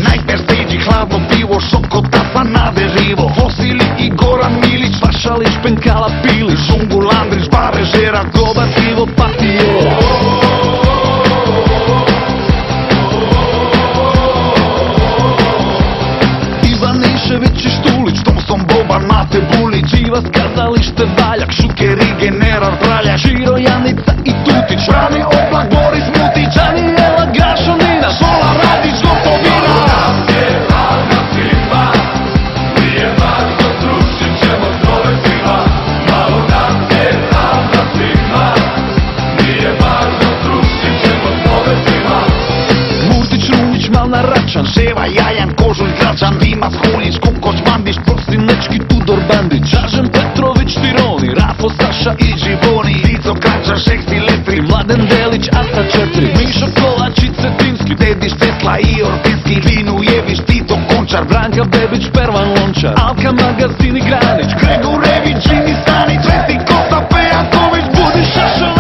Najper Sejđi, hladno pivo, Šokotasa na deživo, Fosili i Goran Milić, Pašalić, Penkala, Pilić, Žungu, Landrić, Barežera, Gobar, pivo, Partijera. Ivan Išević i Štulić, Thompson, Boban, Mate Bulić, Čivas, Kazalište, Valjak, Šuker i general Praljak, Širo, Janica i Tutić, Brane Oblak, Boris Mutić, Danijela Gašonina, Šola Radić, Gotovina. Murtić, Runjić, Malna, Račan, Ševa, Jajan, Kožulj, Gračan, Dimas, Huljić, Kukoć, Mandić, Prosinečki, Tudor, Bandić, Žažem, Petrović, Tironi, Rafo, Saša i Živoni, Dico, Krača, Šeks i Letri, Mladen Delić, Asa 4, Mišo Kovač i Cetinski, Dedić, Tesla i Ortinski, Linu Jević, Tito, Končar, Branka Bebić, Pervan Lončar, Alka Magazin i Granić, Gregorević, Jimmy Stanić, Vesti Kosta, Pejatović, Budiša Šolagović.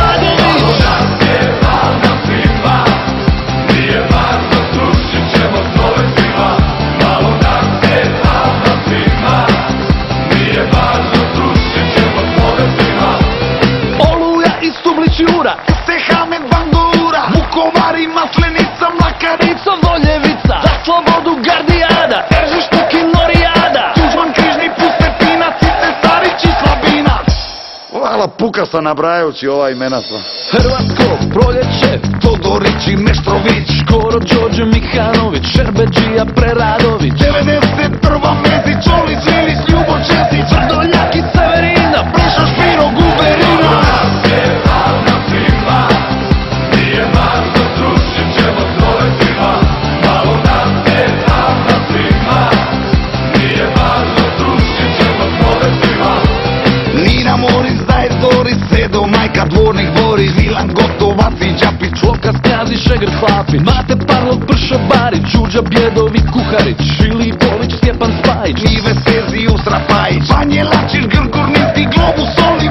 Oluja i Stublić, Jura, Stehamed, Bandura, Vukovar i Maslenica, Mlakarica, Voljevica, za slobodu Gardijada, Eržiš, Tuki, Norijada, Tužman, Križni, Pustepinac, Cice, Starić i Slabinac. Hvala, puka sam nabrajajući ova imena sva. Hrvatsko, Proljeće, Todorić i Meštrović, Škoro, Đorđe Mihanović, Šerbeđija, Preradović, 91. Mezić, Olić, Ilić, Ljubo, Česić, Vrdoljak i Severina, Proša, Špiro, Guberina. Nina Moris, Zajr, Doris, Sedo, Majka, Dvornik, Boris, Milan, Gotovac i Đapić, Lukas, Knjazi, Šegrt, Hlapin, Mate Parlov, Prša, Barić, Đurđa, Bjedović, Kuharić, Filipović, Stjepan Spajić, Nive, Seziju, Strapajić, Banje, Lačić, Grgur, Ninski, Globus, Oli,